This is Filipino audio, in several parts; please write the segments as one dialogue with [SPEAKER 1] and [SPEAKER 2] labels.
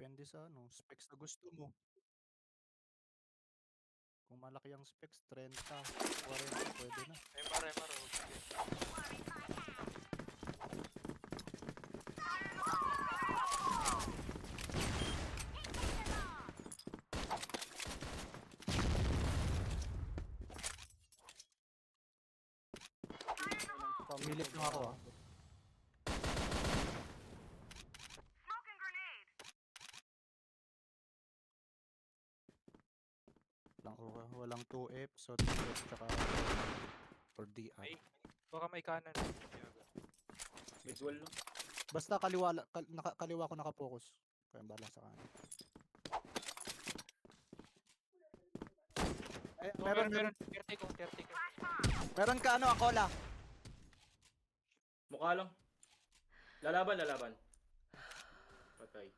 [SPEAKER 1] Depende sa ano, specs na gusto mo. Kung malaki ang specs, 30, 40, pwede na.
[SPEAKER 2] MR, oh, sige.
[SPEAKER 1] Pilit lang ako ah. Walang 2F, so 2F tsaka or DI.
[SPEAKER 2] Ay, baka may kanan.
[SPEAKER 3] Visual, no?
[SPEAKER 1] Basta kaliwa, kaliwa ko nakapokus. Kaya bala sa kanan. Eh,
[SPEAKER 2] Oh,
[SPEAKER 1] meron,
[SPEAKER 2] meron. 30 ko.
[SPEAKER 1] meron ka ano, Akola.
[SPEAKER 3] Mukha lang. Lalaban. Patay.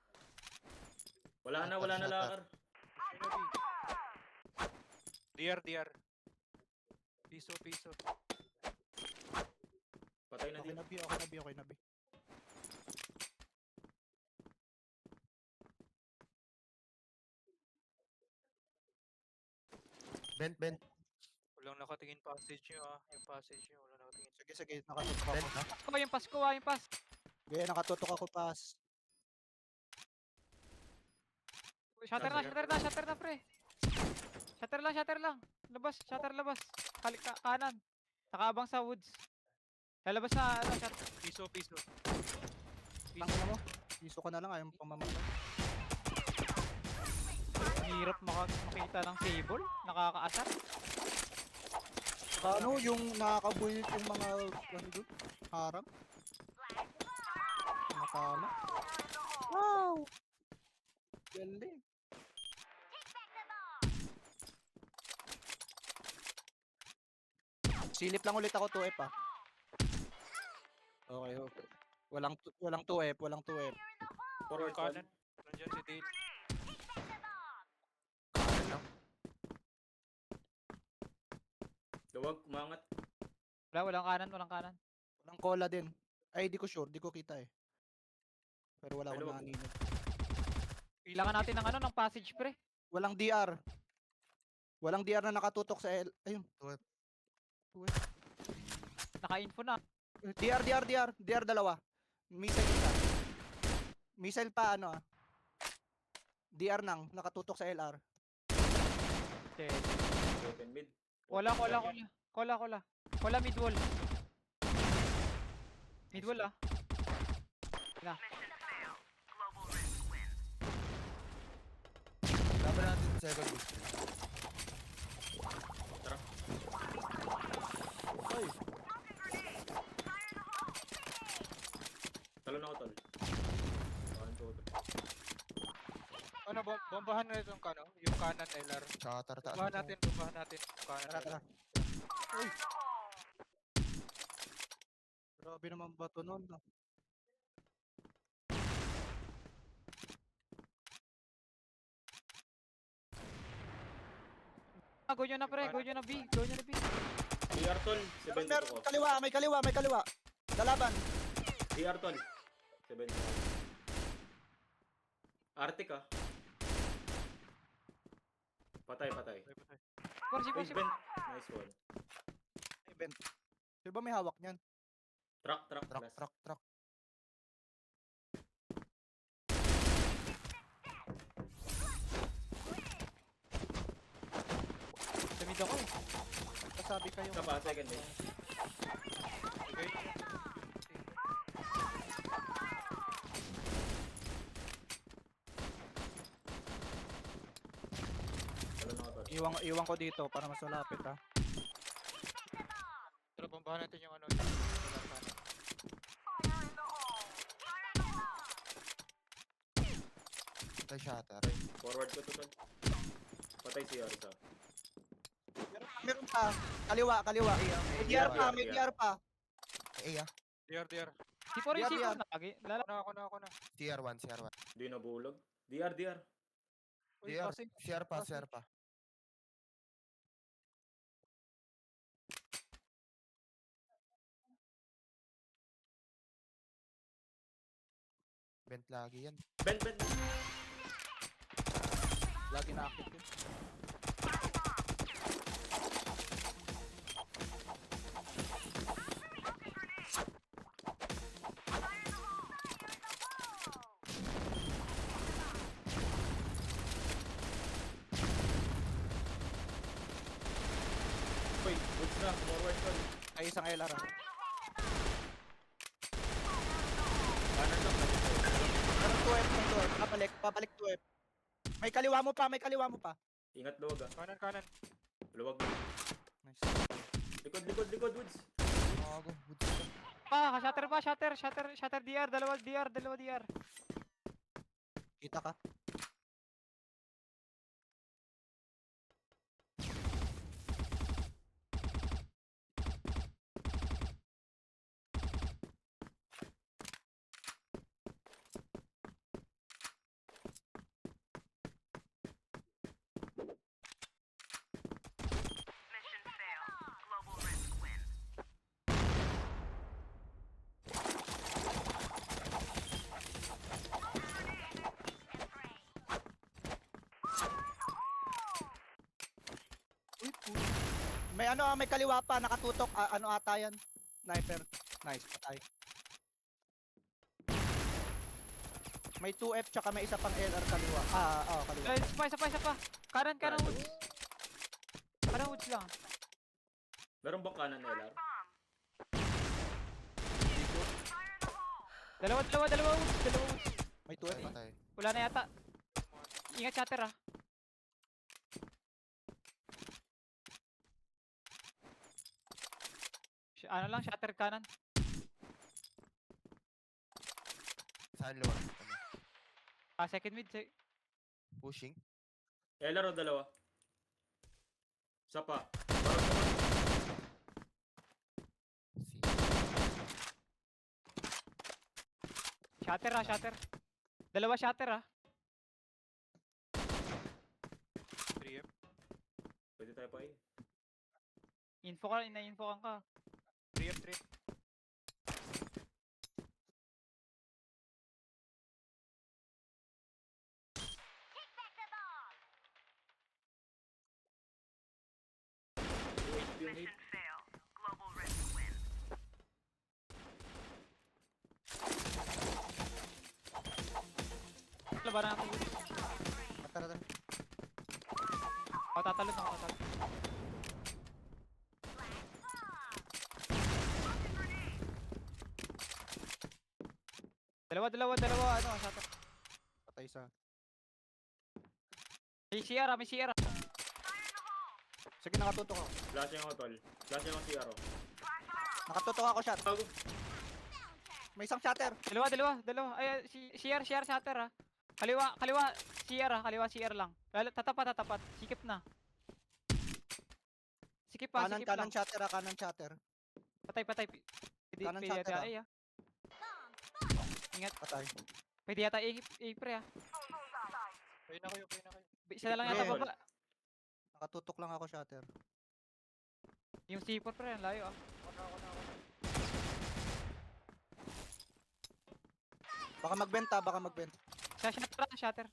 [SPEAKER 3] Wala na lakar.
[SPEAKER 2] DR. Piso.
[SPEAKER 3] Patay na
[SPEAKER 1] Okay
[SPEAKER 3] din.
[SPEAKER 1] na B, okay na B.
[SPEAKER 4] Bent.
[SPEAKER 2] Walang nakatingin passage nyo yung passage nyo, walang nakatingin.
[SPEAKER 1] Sige, nakatutok ako.
[SPEAKER 4] Bent, ha?
[SPEAKER 5] Yung pass ko, yung pass.
[SPEAKER 1] Okay, nakatutok ako pass.
[SPEAKER 5] Shutter na, pre. Shutter lang. Labas. Kanan. Nakaabang sa woods. Lalabas na, shutter.
[SPEAKER 2] Piso.
[SPEAKER 1] Tangina mo. Piso ka na lang, ayaw mo pang mamatay.
[SPEAKER 5] Ang hirap makita ng table. Nakakaasar.
[SPEAKER 1] Ano, yung nakakabuilit yung mga, ano doon? Harang? Nakama. Wow! Galing. Silip lang ulit ako 2F ah. Okay. Walang 2F.
[SPEAKER 3] Forward
[SPEAKER 2] Kanan.
[SPEAKER 3] kanan.
[SPEAKER 2] Nandiyan si Dale.
[SPEAKER 4] Kanan lang.
[SPEAKER 3] Luwag, umangat.
[SPEAKER 5] Walang kanan.
[SPEAKER 1] Walang cola din. Ay, di ko sure. Di ko kita eh. Pero wala
[SPEAKER 3] Ay,
[SPEAKER 1] akong
[SPEAKER 3] luwag.
[SPEAKER 1] naninip.
[SPEAKER 5] Kailangan natin ng passage, pre.
[SPEAKER 1] Walang DR. Walang DR na nakatutok sa L. Ayun.
[SPEAKER 5] Naka-info na.
[SPEAKER 1] DR dalawa. Missile isa. Missile pa ano ah. DR nang nakatutok sa LR.
[SPEAKER 5] Okay.
[SPEAKER 3] Open mid.
[SPEAKER 5] Kola. Kola mid-wall. Mid-wall ah.
[SPEAKER 4] Laban natin sa second boost.
[SPEAKER 1] Ay,
[SPEAKER 3] Talon ako, tol. 1, 2, 3.
[SPEAKER 2] Ano, bombahan na itong yung kanan LR.
[SPEAKER 4] Shutter taas.
[SPEAKER 2] Bombahan natin yung kanan.
[SPEAKER 1] tara. Uy. Grabe naman ba to nun? No?
[SPEAKER 5] Go nyo na, pre. Go nyo na B.
[SPEAKER 3] DR, tol. 70
[SPEAKER 1] Meron,
[SPEAKER 3] ko.
[SPEAKER 1] may kaliwa. Lalaban.
[SPEAKER 3] DR, tol. 70. Arctic, ah. Patay.
[SPEAKER 5] Force.
[SPEAKER 3] Nice one.
[SPEAKER 1] Event. Di ba may hawak niyan?
[SPEAKER 3] Truck. last.
[SPEAKER 4] Truck.
[SPEAKER 5] Tumid ako eh.
[SPEAKER 1] Kasabi kayo.
[SPEAKER 3] Isa pa, second day.
[SPEAKER 2] Okay.
[SPEAKER 3] Talon ako, tol.
[SPEAKER 1] Iwan ko dito para mas malapit ha.
[SPEAKER 2] Pero bombahan natin yung yung
[SPEAKER 4] Patay shutter.
[SPEAKER 3] Forward ko to, tol. Patay si Yarsa.
[SPEAKER 1] Meron pa. Kaliwa. May DR pa.
[SPEAKER 4] Ah.
[SPEAKER 2] DR.
[SPEAKER 5] C4 yung
[SPEAKER 1] Yan,
[SPEAKER 5] C4
[SPEAKER 1] yan.
[SPEAKER 5] na.
[SPEAKER 2] Ako na.
[SPEAKER 4] CR1.
[SPEAKER 3] Di nabulog. DR.
[SPEAKER 2] Uy,
[SPEAKER 4] CR.
[SPEAKER 2] passing.
[SPEAKER 4] CR pa. Bent lagi yan.
[SPEAKER 3] Ben.
[SPEAKER 1] Lagi na active yun.
[SPEAKER 3] Uy, goods na. Forward ko.
[SPEAKER 1] Ay, isang LR ah.
[SPEAKER 3] Kanan lang.
[SPEAKER 1] Meron 2F, may 2F. Papalik 2F. May kaliwa mo pa, may kaliwa mo pa.
[SPEAKER 3] Ingat luwag ah.
[SPEAKER 2] Kanan, kanan.
[SPEAKER 3] Luwag na.
[SPEAKER 1] Nice.
[SPEAKER 3] Likod, Woods.
[SPEAKER 4] Gago. Woods ka.
[SPEAKER 5] Shatter pa, shatter DR, dalawa DR.
[SPEAKER 1] Kita ka. Uy, puto. May ano, may kaliwa pa, nakatutok. Ano ata yan? Sniper. Nice, patay. May 2F tsaka may isa pang LR kaliwa. Kaliwa.
[SPEAKER 5] Ay, isa pa. Kanan woods. Kanan woods lang.
[SPEAKER 3] Meron bang kanan LR?
[SPEAKER 5] Dalawa woods.
[SPEAKER 1] May 2F.
[SPEAKER 4] Patay.
[SPEAKER 5] Wala na yata. Ingat shatter ah. Ano lang, shatter kanan.
[SPEAKER 4] Saan luwag? Ano?
[SPEAKER 5] Second mid.
[SPEAKER 4] Pushing.
[SPEAKER 3] LR o dalawa? Isa pa.
[SPEAKER 4] Si.
[SPEAKER 5] Shatter. Dalawa shatter ah.
[SPEAKER 2] 3M.
[SPEAKER 3] Pwede tayo pa eh.
[SPEAKER 5] Ina-infokan ka.
[SPEAKER 2] 3M, 3M.
[SPEAKER 3] Yung hit.
[SPEAKER 5] Labanan ako.
[SPEAKER 1] Tara.
[SPEAKER 5] Tatalon ako. Dalawa, ano, shatter.
[SPEAKER 1] Patay isa.
[SPEAKER 5] May CR.
[SPEAKER 1] Sige, nakatutok ako.
[SPEAKER 3] Flash yung tol. Flash yung CR o.
[SPEAKER 1] Nakatutok ako shot.
[SPEAKER 3] Bago.
[SPEAKER 1] May isang shatter.
[SPEAKER 5] Dalawa. Ay, CR shatter ah. Kaliwa CR lang. Tatapat. Sikip na. Sikip
[SPEAKER 1] Kanan
[SPEAKER 5] lang.
[SPEAKER 1] shatter.
[SPEAKER 5] Patay.
[SPEAKER 1] Kanan
[SPEAKER 5] Pwede
[SPEAKER 1] shatter,
[SPEAKER 5] yata
[SPEAKER 1] ah.
[SPEAKER 5] ay ah. Ingat.
[SPEAKER 1] Patay.
[SPEAKER 5] Pwede yata pre ah.
[SPEAKER 2] Kayo na kayo.
[SPEAKER 5] Isa na lang yata
[SPEAKER 3] Yeah.
[SPEAKER 5] baba.
[SPEAKER 1] Nakatutok lang ako shatter.
[SPEAKER 5] Yung C4 pre, ang layo ah.
[SPEAKER 2] Ako na.
[SPEAKER 1] Baka magbenta.
[SPEAKER 5] Shatter.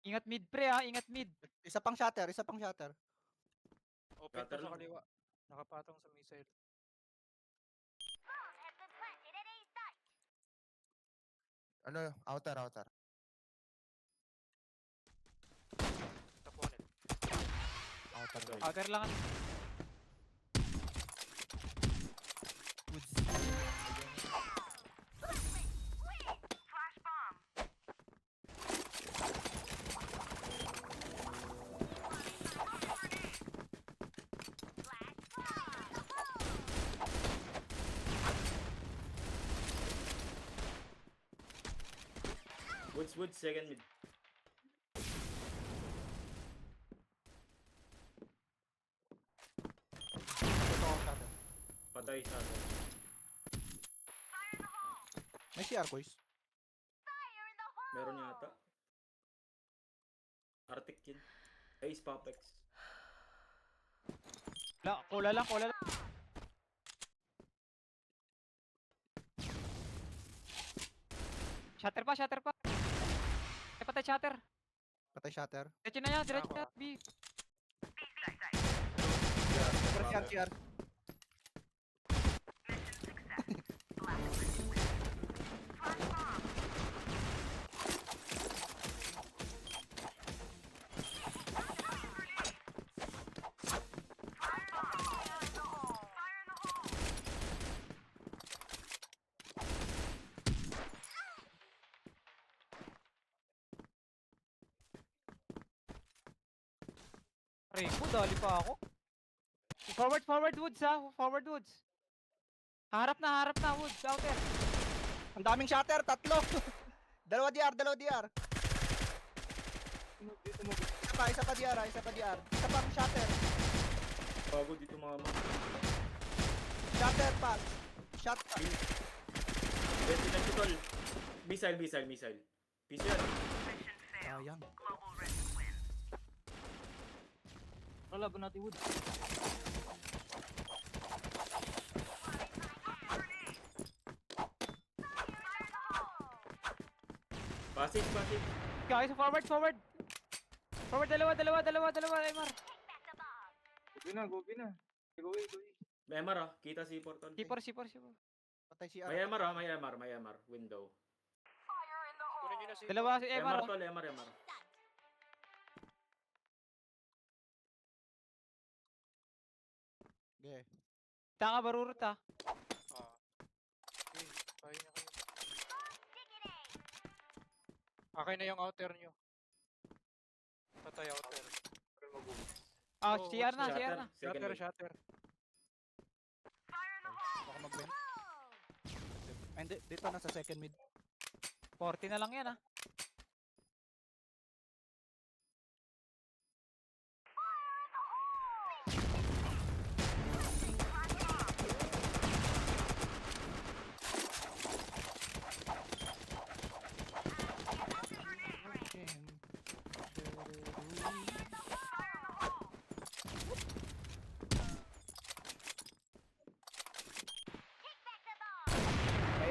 [SPEAKER 5] Ingat mid pre ah, ingat mid.
[SPEAKER 1] Isa pang shatter.
[SPEAKER 2] Open
[SPEAKER 3] Cutter
[SPEAKER 2] to sa
[SPEAKER 3] lang.
[SPEAKER 2] kaliwa. Nakapatong sa missile.
[SPEAKER 4] Ano? Outer.
[SPEAKER 2] Tapunin.
[SPEAKER 4] Outer.
[SPEAKER 5] Outer lang.
[SPEAKER 4] Woods.
[SPEAKER 3] Woods, second mid.
[SPEAKER 1] Nakatutok ako shatter.
[SPEAKER 3] Patay sa atin.
[SPEAKER 1] May CR boys.
[SPEAKER 3] Meron yata. Arctic yun. Ace Papex.
[SPEAKER 5] Cola lang. Shatter pa, shatter pa. Ay, patay shatter.
[SPEAKER 1] Patay shatter.
[SPEAKER 5] Diretso na yan, diretso
[SPEAKER 2] Ako,
[SPEAKER 5] na.
[SPEAKER 2] ah.
[SPEAKER 5] B.
[SPEAKER 1] Pero CR, CR.
[SPEAKER 5] Rainbow, dali pa ako. Forward, forward woods ha. Forward woods. Harap na woods. Out there.
[SPEAKER 1] Ang daming shatter, tatlo. Dalawa DR, dalawa DR. Isa pa DR, isa pa DR. Isa pang shatter.
[SPEAKER 3] Bago dito mga mga.
[SPEAKER 1] Shatter pa. Shot pa.
[SPEAKER 3] Resident ko tol. Missile, missile, missile. Piso yan.
[SPEAKER 1] Sayang.
[SPEAKER 6] Wala ba natin wood?
[SPEAKER 3] Passage, passage.
[SPEAKER 5] Guys, forward, forward. Forward, dalawa, Aymar.
[SPEAKER 6] Gobi na. Go away.
[SPEAKER 3] May MR ah. Kita si portal.
[SPEAKER 5] C4.
[SPEAKER 1] Patay CR.
[SPEAKER 3] May MR ah, may MR. Window.
[SPEAKER 2] Kunin nyo na si...
[SPEAKER 5] Dalawa si Aymar.
[SPEAKER 3] MR tol, MR.
[SPEAKER 1] Okay.
[SPEAKER 5] Tanga, barurot ha.
[SPEAKER 2] Ah. Okay, kaya niya kayo. Akin na yung outer nyo. Patay outer.
[SPEAKER 5] Ah,
[SPEAKER 2] Oh,
[SPEAKER 5] CR na,
[SPEAKER 3] Shatter.
[SPEAKER 5] CR na.
[SPEAKER 3] Second
[SPEAKER 2] Shatter,
[SPEAKER 3] wave.
[SPEAKER 2] shatter.
[SPEAKER 1] Baka mag-vent. Ay, hindi. Dito na sa second mid.
[SPEAKER 5] 40 na lang yan ha.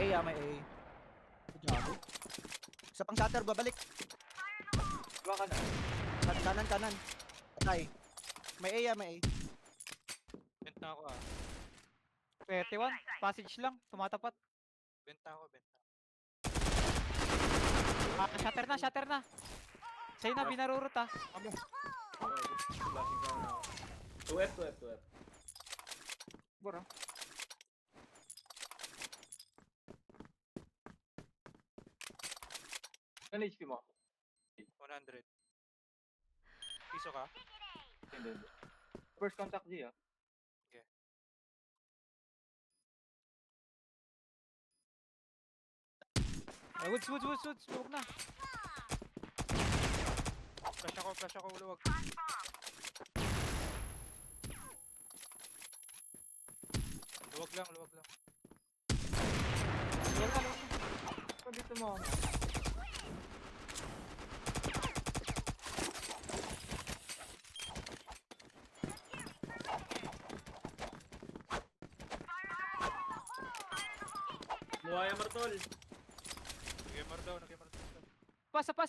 [SPEAKER 1] May A, may A. Gago. Isa pang shatter, babalik.
[SPEAKER 6] Baka na.
[SPEAKER 1] Kanan. Patay. May A, may A.
[SPEAKER 2] Bent na ako ah.
[SPEAKER 5] 31. Passage lang. Tumatapat.
[SPEAKER 2] Bent na ako.
[SPEAKER 5] Ah, shatter na. Sa'yo na, binarurot ha.
[SPEAKER 3] Flashing ka na. 2F.
[SPEAKER 6] Bora. Ano HP mo?
[SPEAKER 2] 100. Piso ka?
[SPEAKER 6] Hindi. First contact G ah.
[SPEAKER 5] Ay, woods. Huwag na.
[SPEAKER 2] Flash ako, luwag. Luwag lang.
[SPEAKER 5] Huwag na.
[SPEAKER 6] Pag dito mo.
[SPEAKER 3] Muha MR tol.
[SPEAKER 2] Nag-MR daw.
[SPEAKER 5] Sapa.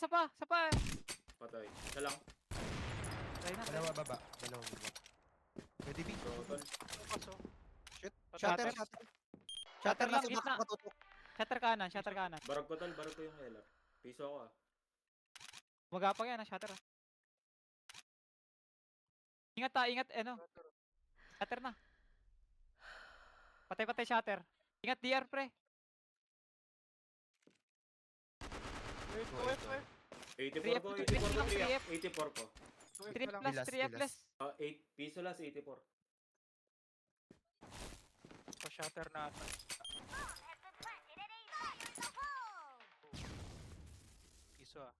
[SPEAKER 3] Patay. Isa lang.
[SPEAKER 5] Try na.
[SPEAKER 4] Dalawa baba. Pwede B.
[SPEAKER 3] So tol.
[SPEAKER 2] Paso.
[SPEAKER 1] Shit.
[SPEAKER 5] Shatter.
[SPEAKER 1] Shatter. Shatter
[SPEAKER 5] Shatter
[SPEAKER 1] lang
[SPEAKER 5] lang,
[SPEAKER 1] sa
[SPEAKER 5] gitna.
[SPEAKER 1] baka matutok.
[SPEAKER 5] Shatter kanan.
[SPEAKER 3] Barag ko tol. Barag ko yung LR. Piso ako ah.
[SPEAKER 5] Magapang yan ha, shatter ha. Ingat, ano. Shatter na. Patay shatter. Ingat DR pre.
[SPEAKER 2] Wait.
[SPEAKER 3] 84 ko. 84 ko.
[SPEAKER 5] 3
[SPEAKER 2] lang.
[SPEAKER 5] plus,
[SPEAKER 4] Bilas,
[SPEAKER 5] 3
[SPEAKER 4] bilas.
[SPEAKER 5] plus.
[SPEAKER 3] 8 piso last 84.
[SPEAKER 2] Pa-shatter na ata. Piso ah.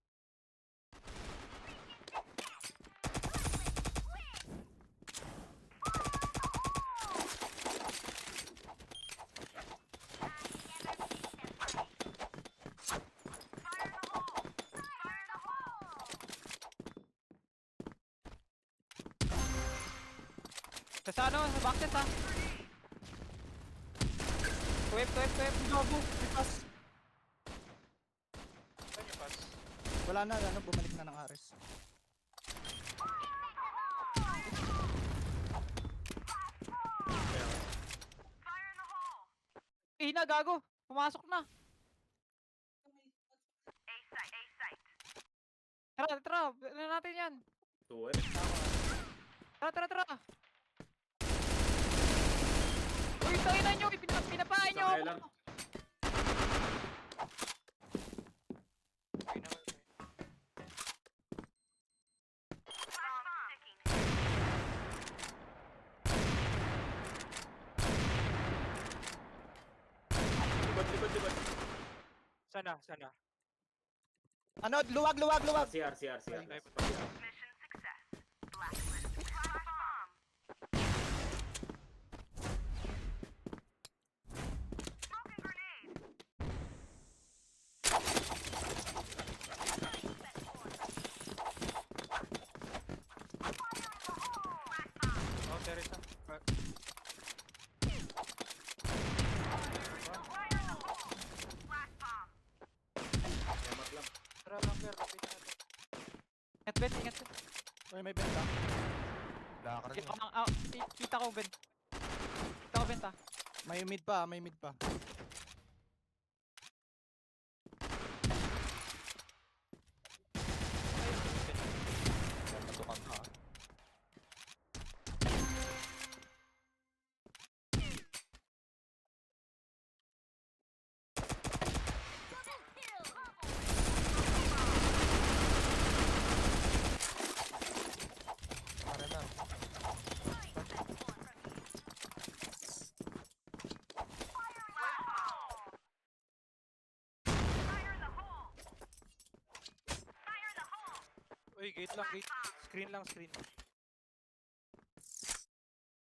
[SPEAKER 5] Sa backset ha. Wave.
[SPEAKER 1] Gago. Bitas. Wala na, ano, bumalik na ng Ares.
[SPEAKER 5] Ina, gago. Pumasok na. Tara, tara. Ano natin yan?
[SPEAKER 3] Tuwan.
[SPEAKER 5] Tara, tara, tara. Uy, tayo na nyo. Pinapain nyo
[SPEAKER 3] Sa
[SPEAKER 5] ako.
[SPEAKER 3] LR.
[SPEAKER 2] Okay naman.
[SPEAKER 3] Likod.
[SPEAKER 2] Sana, sana.
[SPEAKER 1] Ano, luwag.
[SPEAKER 3] CR.
[SPEAKER 2] Ay, Outer isa.
[SPEAKER 3] Yamat lang.
[SPEAKER 2] Tara lang, Fer. Kapit natin.
[SPEAKER 5] Ingat, Ben. Ingat, Ben.
[SPEAKER 1] Uy, may benta.
[SPEAKER 4] Wala ka rin.
[SPEAKER 5] Kita ko, Ben. Kita ko, Ben, ta.
[SPEAKER 1] May mid pa.
[SPEAKER 4] Matukan ka. Pare na.
[SPEAKER 2] Uy, gate lang, gate. Screen lang, screen.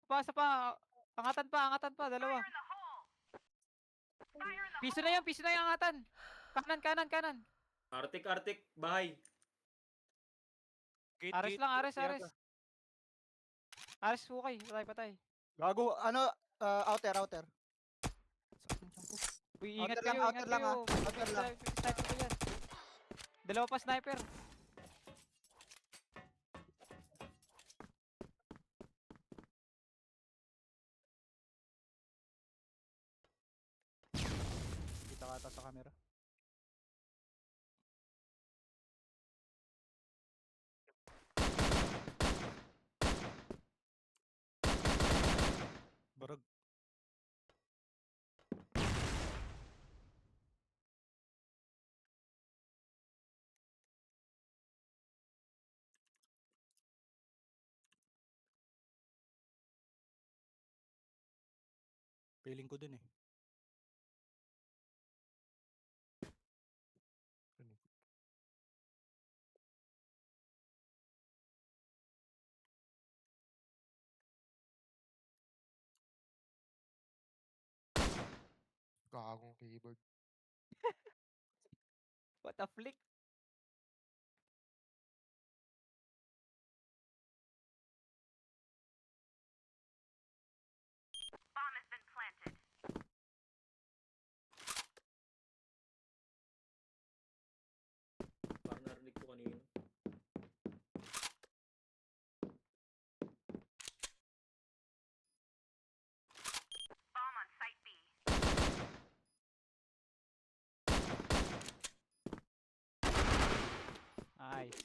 [SPEAKER 5] Sa pa. Angatan pa. Dalawa. Piso na yung angatan. Kanan.
[SPEAKER 3] Artik. Bahay.
[SPEAKER 2] Gate,
[SPEAKER 5] Ares
[SPEAKER 2] gate.
[SPEAKER 5] lang, Ares.
[SPEAKER 2] Yaga.
[SPEAKER 5] Ares, hukay. Patay.
[SPEAKER 1] Gago, ano, outer.
[SPEAKER 5] Uy,
[SPEAKER 1] Outer
[SPEAKER 5] ingat
[SPEAKER 1] lang,
[SPEAKER 5] kayo,
[SPEAKER 1] outer lang,
[SPEAKER 5] kayo.
[SPEAKER 1] ah. Outer lang.
[SPEAKER 5] Sniper ko yan. Dalawa pa sniper.
[SPEAKER 1] Kita ka ata sa camera. Barag. Feeling ko din eh.
[SPEAKER 4] Gagong keyboard.
[SPEAKER 5] What a flick.
[SPEAKER 3] Parang narinig ko kanina.
[SPEAKER 5] Nice.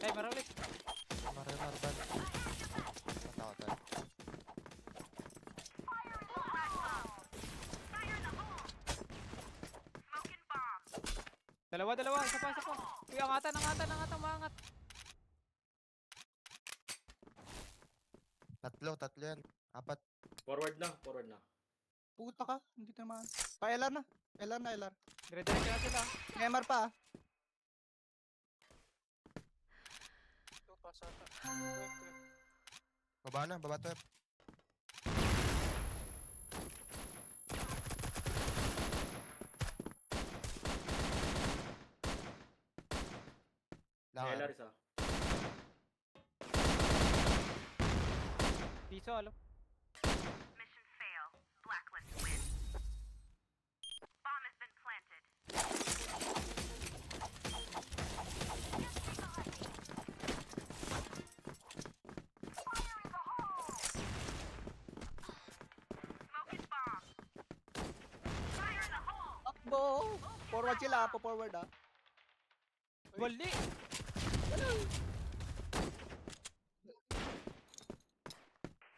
[SPEAKER 5] Ay, marulit.
[SPEAKER 4] Marinarban. Matakot.
[SPEAKER 5] Dalawa. Isa pa. Uy, angatan, maangat.
[SPEAKER 4] Tatlo yan. Apat.
[SPEAKER 3] Forward na.
[SPEAKER 1] Puta ka, hindi naman. Pa-LR na. LR.
[SPEAKER 5] Dire-diretso na sila.
[SPEAKER 1] May MR pa ah.
[SPEAKER 2] Ito, pasata.
[SPEAKER 4] Baba to.
[SPEAKER 3] LR
[SPEAKER 4] Langan.
[SPEAKER 3] isa.
[SPEAKER 5] Piso, alam.
[SPEAKER 7] Mission fail. Blacklist win. Bomb has been planted. Fire in the hole! Smoking bomb. Fire in the hole!
[SPEAKER 1] Takbo! Forward sila, forward ah.
[SPEAKER 5] Bali!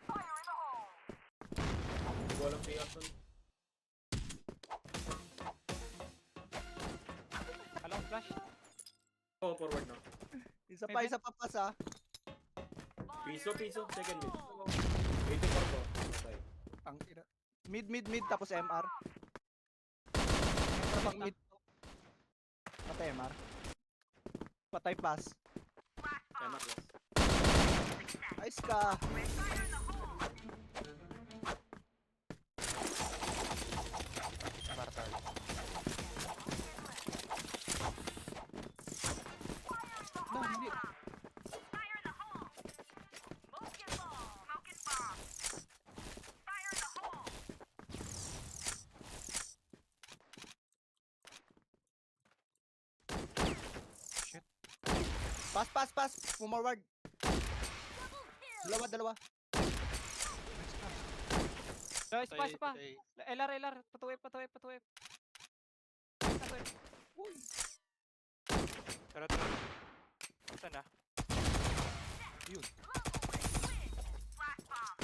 [SPEAKER 7] Fire in the hole!
[SPEAKER 3] Hindi ko alam si Anton.
[SPEAKER 5] Alam, flash.
[SPEAKER 3] Oh, forward na.
[SPEAKER 1] Isa
[SPEAKER 5] May
[SPEAKER 1] pa,
[SPEAKER 5] vent.
[SPEAKER 1] isa pa pas ah.
[SPEAKER 3] Piso, second mid. 84 po. Patay.
[SPEAKER 1] Ang ina. Mid, tapos MR. Extra pang mid. Patay MR. Patay pass.
[SPEAKER 3] Tama, plus.
[SPEAKER 1] Ayos ka.
[SPEAKER 7] Fire in the hole!
[SPEAKER 4] Martal.
[SPEAKER 1] No, hindi.
[SPEAKER 7] Fire in the hole! Smoking bomb! Smoking bomb! Fire in the hole!
[SPEAKER 1] Pass. Forward. Dalawa.
[SPEAKER 5] Spice pa. LR. Patuwip. Patuwip.
[SPEAKER 2] Tara. Saan na?
[SPEAKER 7] Flash bomb!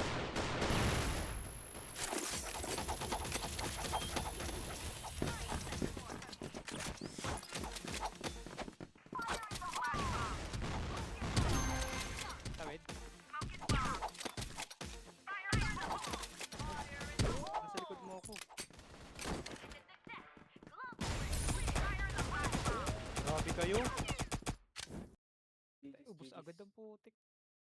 [SPEAKER 5] Tawid.
[SPEAKER 7] Smoking bomb! Fire in the hole!
[SPEAKER 1] Nasa likod mo ako.
[SPEAKER 7] Fire in the flash bomb!
[SPEAKER 1] Grabe kayo.
[SPEAKER 5] Ubus agad ang putik.